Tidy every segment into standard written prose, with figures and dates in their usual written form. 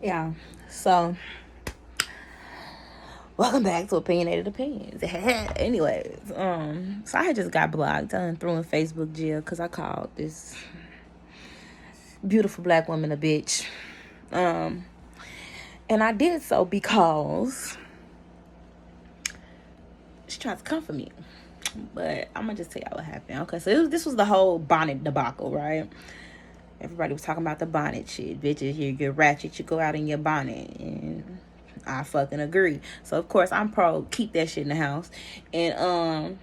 Yeah. So, welcome back to Opinionated Opinions. Anyways, so I had just got blocked and threw in Facebook jail because I called this beautiful black woman a bitch. Um, and I did so because she tried to come for me. But I'm gonna just tell y'all what happened. Okay, so this was the whole Bonnet debacle, right? Everybody was talking about the bonnet shit. Bitches, you get ratchet, you go out in your bonnet. And I fucking agree. So of course I'm pro keep that shit in the house. And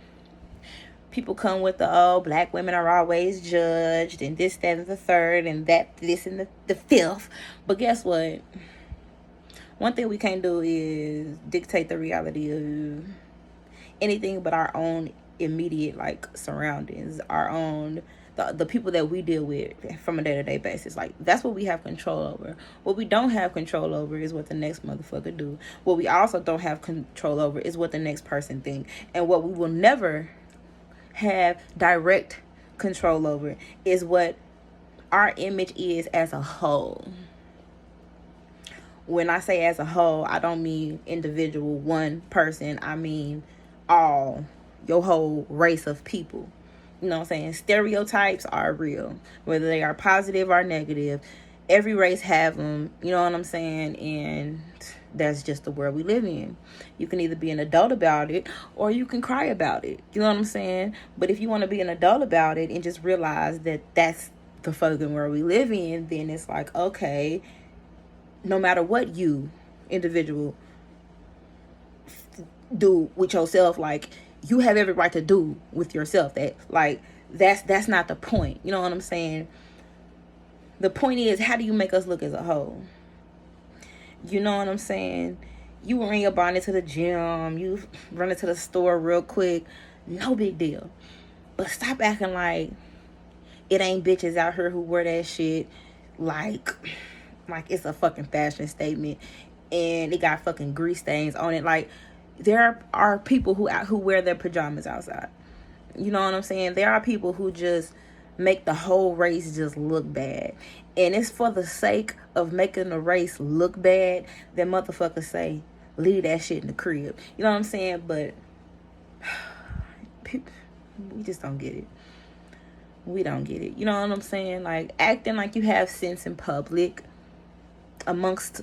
people come with the black women are always judged and this, that, and the third and that, this, and the fifth. But guess what? One thing we can't do is dictate the reality of anything but our own immediate surroundings, our own the people that we deal with from a day-to-day basis. Like, that's what we have control over. What we don't have control over is what the next motherfucker do. What we also don't have control over is what the next person think. And what we will never have direct control over is what our image is as a whole. When I say as a whole, I don't mean individual one person. I mean your whole race of people. You know what I'm saying? Stereotypes are real, whether they are positive or negative. Every race have them. You know what I'm saying? And that's just the world we live in. You can either be an adult about it or you can cry about it. You know what I'm saying? But if you want to be an adult about it and just realize that that's the fucking world we live in, then it's like, okay, no matter what you, individual, do with yourself, like, you have every right to do with yourself. That's not the point. You know what I'm saying? The point is, how do you make us look as a whole? You know what I'm saying? You bring your bonnet to the gym, you run into the store real quick, no big deal. But stop acting like it ain't bitches out here who wear that shit like it's a fucking fashion statement and it got fucking grease stains on it. Like, there are people who wear their pajamas outside. You know what I'm saying? There are people who just make the whole race just look bad. And it's for the sake of making the race look bad that motherfuckers say, leave that shit in the crib. You know what I'm saying? But we just don't get it. We don't get it. You know what I'm saying? Like, acting like you have sense in public amongst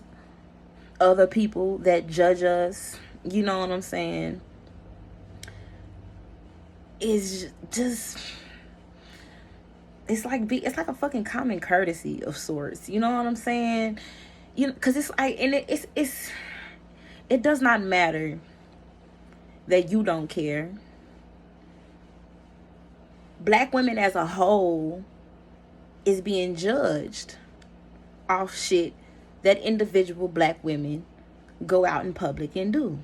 other people that judge us, you know what I'm saying, is just, it's like a fucking common courtesy of sorts. You know what I'm saying? You know, because it's like, and it does not matter that you don't care. Black women as a whole is being judged off shit that individual black women go out in public and do.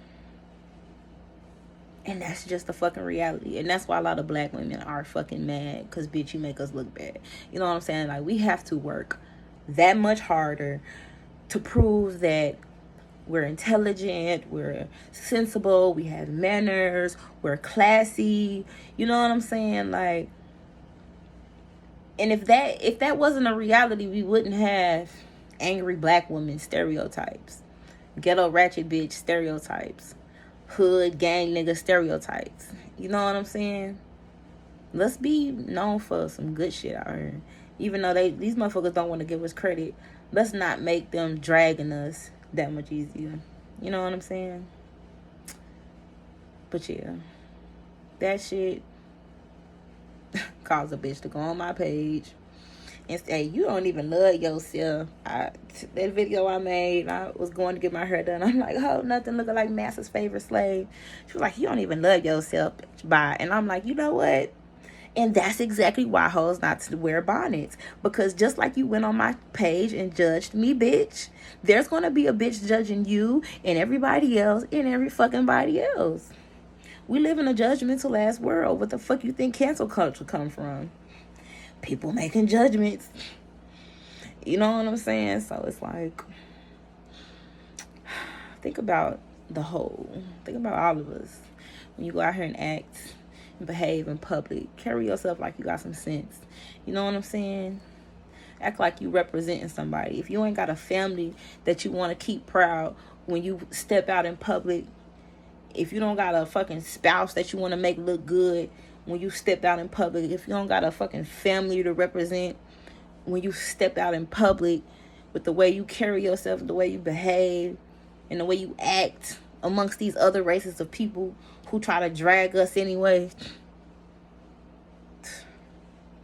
And that's just the fucking reality. And that's why a lot of black women are fucking mad. Because, bitch, you make us look bad. You know what I'm saying? Like, we have to work that much harder to prove that we're intelligent, we're sensible, we have manners, we're classy. You know what I'm saying? Like, and if that wasn't a reality, we wouldn't have angry black women stereotypes, ghetto ratchet bitch stereotypes, hood gang nigga stereotypes. You know what I'm saying? Let's be known for some good shit out here. Even though these motherfuckers don't want to give us credit, let's not make them dragging us that much easier. You know what I'm saying? But yeah, that shit caused a bitch to go on my page and say, you don't even love yourself. That video I made, I was going to get my hair done. I'm like, oh, nothing looking like Master's favorite slave. She was like, you don't even love yourself. Bye. And I'm like, you know what? And that's exactly why hoes not to wear bonnets. Because just like you went on my page and judged me, bitch, there's going to be a bitch judging you and everybody else and every fucking body else. We live in a judgmental ass world. What the fuck you think cancel culture come from? People making judgments. You know what I'm saying? So it's like, think about the whole. Think about all of us. When you go out here and act and behave in public, carry yourself like you got some sense. You know what I'm saying? Act like you representing somebody. If you ain't got a family that you want to keep proud when you step out in public, if you don't got a fucking spouse that you want to make look good when you step out in public, if you don't got a fucking family to represent when you step out in public, with the way you carry yourself, the way you behave, and the way you act amongst these other races of people who try to drag us anyway.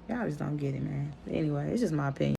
Y'all just don't get it, man. But anyway, it's just my opinion.